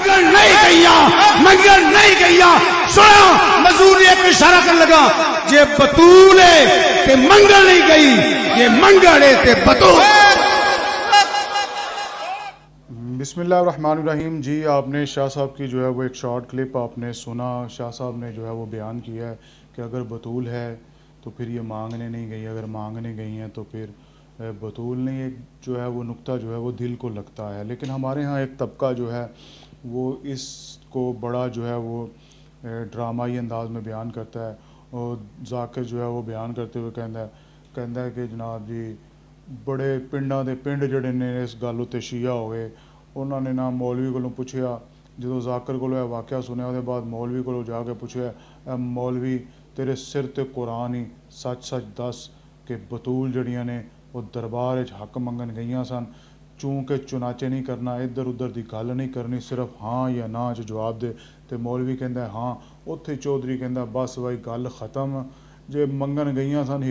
منگل نہیں گئیا، منگل نہیں گئیا. سنا مزور نے ایک اشارہ کر لگا جے بطول ہے تے منگل نہیں گئی، یہ منگل ہے تے بطول. بسم اللہ الرحمن الرحیم. جی آپ نے شاہ صاحب کی جو ہے وہ ایک شارٹ کلپ آپ نے سنا. شاہ صاحب نے جو ہے وہ بیان کیا ہے کہ اگر بطول ہے تو پھر یہ مانگنے نہیں گئی، اگر مانگنے گئی ہیں تو پھر بطول نہیں. ایک جو ہے وہ نقطہ جو ہے وہ دل کو لگتا ہے، لیکن ہمارے ہاں ایک طبقہ جو ہے وہ اس کو بڑا جو ہے وہ ڈرامائی انداز میں بیان کرتا ہے. اور ذاکر جو ہے وہ بیان کرتے ہوئے کہندا ہے کہ جناب جی بڑے پنڈاں دے پنڈ جڑے نے اس گل تے شیعہ ہوئے. انہوں نے نہ مولوی کو پوچھیا، جدو ذاکر کو واقعہ سنیا اس بعد مولوی کو جا کے پوچھیا اے مولوی تیرے سر تے قرآن ہی سچ سچ دس کہ بطول جڑیاں نے وہ دربار حق منگن گئیاں سن، چونکہ چناچے نہیں کرنا، ادھر ادھر دی گل نہیں کرنی، صرف ہاں یا نہ جواب دے. تے مولوی کہندا ہے ہاں. اوتھے چودھری کہندا بس بھائی گل ختم، جے منگن گئیاں سن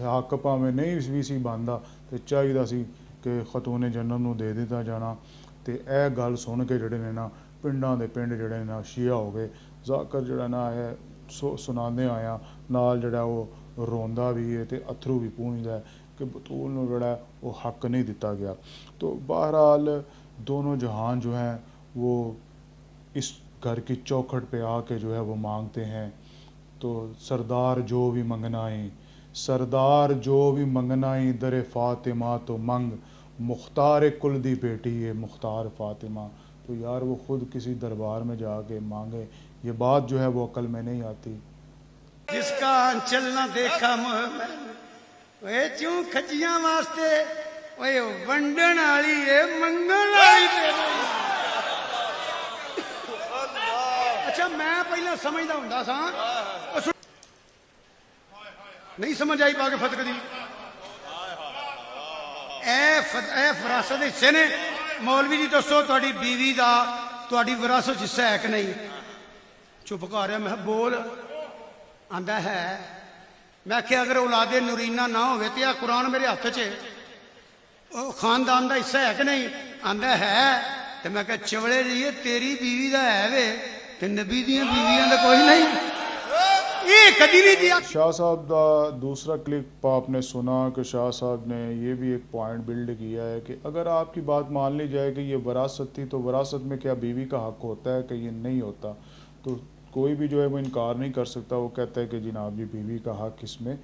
حق پاویں نہیں بھی سی بندا تے چاہیدا سی کہ خاتون جنت نو دے دتا جانا. تے اے گل سن کے جڑے نے نا پنڈاں دے پنڈ جڑے نے نا شیعہ ہو گئے. ذاکر جڑا نا ہے سنانے آیا نال جڑا وہ روندا بھی ہے تے اتھرو بھی پونجدا ہے کہ بطول نو جڑا ہے وہ حق نہیں دتا گیا. تو بہرحال دونوں جہان جو ہیں وہ اس گھر کی چوکھٹ پہ آ کے جو ہے وہ مانگتے ہیں. تو سردار جو بھی منگنائیں، سردار جو بھی منگنائیں در فاطمہ تو منگ، مختار کل دی بیٹی ہے مختار فاطمہ. تو یار وہ خود کسی دربار میں جا کے مانگے، یہ بات جو ہے وہ عقل میں نہیں آتی. جس کا انچل نہ دیکھا اے چوں کھجیاں واسطے اے ونڈن والی اے منگن والی. اچھا میں پہلے سمجھدا ہوندا سا، نہیں سمجھ آئی پاک فتح دی. اے فراست حصے نے. مولوی جی دسو تہاڈی بیوی دا تہاڈی وراثت حصہ ہے کہ نہیں؟ چپ کر رہا. میں بول. آندا ہے. میں کہ اگر اولاد نورینہ نہ ہوئے تو یہ قرآن میرے ہاتھ چ خاندان دا حصہ ہے کہ نہیں؟ آندا ہے. تو میں کہ چوڑے جی تیری بیوی دا ہے وے تے نبی دیاں بیویاں دا کوئی نہیں. یہ کدی نہیں دیا. شاہ صاحب دا دوسرا کلپ آپ نے سنا کہ شاہ صاحب نے یہ بھی ایک پوائنٹ بلڈ کیا ہے کہ اگر آپ کی بات مان لی جائے کہ یہ وراثت تھی تو وراثت میں کیا بیوی کا حق ہوتا ہے کہ یہ نہیں ہوتا؟ تو کوئی بھی جو ہے وہ انکار نہیں کر سکتا. وہ کہتا ہے کہ جناب جی بیوی کا حق اس میں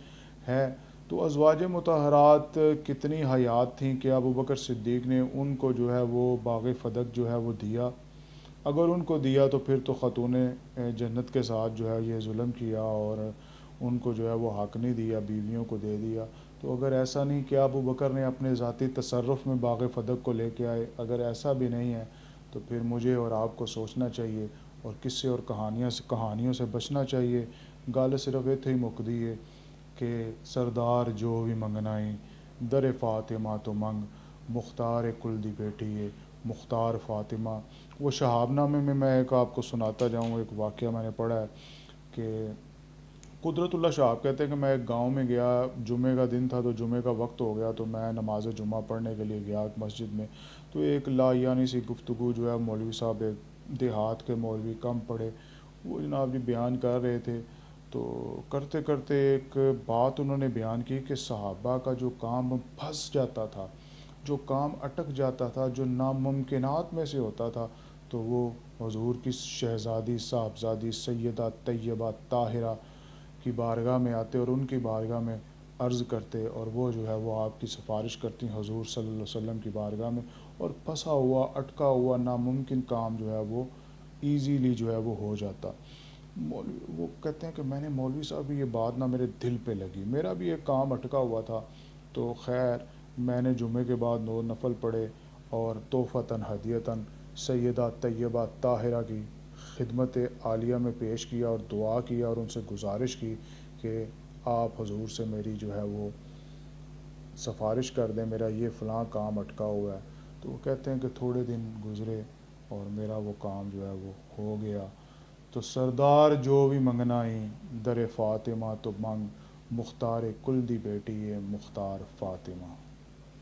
ہے. تو ازواج مطہرات کتنی حیات تھیں کہ ابو بکر صدیق نے ان کو جو ہے وہ باغ فدق جو ہے وہ دیا. اگر ان کو دیا تو پھر تو خاتون جنت کے ساتھ جو ہے یہ ظلم کیا اور ان کو جو ہے وہ حق نہیں دیا، بیویوں کو دے دیا. تو اگر ایسا نہیں کہ ابو بکر نے اپنے ذاتی تصرف میں باغ فدق کو لے کے آئے، اگر ایسا بھی نہیں ہے تو پھر مجھے اور آپ کو سوچنا چاہیے اور قصے اور کہانیوں سے بچنا چاہیے. گل صرف اتنے ہی مکدی ہے کہ سردار جو بھی منگنائیں در فاطمہ تو منگ، مختار کل دی بیٹی ہے مختار فاطمہ. وہ شہاب نامے میں ایک آپ کو سناتا جاؤں. ایک واقعہ میں نے پڑھا ہے کہ قدرت اللہ شہاب کہتے ہیں کہ میں ایک گاؤں میں گیا، جمعے کا دن تھا تو جمعے کا وقت ہو گیا تو میں نماز جمعہ پڑھنے کے لیے گیا مسجد میں. تو ایک لایانی سی گفتگو جو ہے مولوی صاحب ایک دیہات کے مولوی کم پڑھے وہ جناب جی بیان کر رہے تھے. تو کرتے کرتے ایک بات انہوں نے بیان کی کہ صحابہ کا جو کام پھنس جاتا تھا، جو کام اٹک جاتا تھا، جو ناممکنات میں سے ہوتا تھا، تو وہ حضور کی شہزادی صاحبزادی سیدہ طیبہ طاہرہ کی بارگاہ میں آتے اور ان کی بارگاہ میں عرض کرتے اور وہ جو ہے وہ آپ کی سفارش کرتی حضور صلی اللہ علیہ وسلم کی بارگاہ میں، اور پھنسا ہوا اٹکا ہوا ناممکن کام جو ہے وہ ایزیلی جو ہے وہ ہو جاتا. وہ کہتے ہیں کہ میں نے مولوی صاحب یہ بات نہ میرے دل پہ لگی، میرا بھی ایک کام اٹکا ہوا تھا. تو خیر میں نے جمعے کے بعد 9 نفل پڑھے اور تحفتاً ہدیتاً سیدہ طیبہ طاہرہ کی خدمت عالیہ میں پیش کیا اور دعا کیا اور ان سے گزارش کی کہ آپ حضور سے میری جو ہے وہ سفارش کر دیں، میرا یہ فلاں کام اٹکا ہوا ہے. تو وہ کہتے ہیں کہ تھوڑے دن گزرے اور میرا وہ کام جو ہے وہ ہو گیا. تو سردار جو بھی منگنائیں در فاطمہ تو منگ، مختار کل دی بیٹی ہے مختار فاطمہ.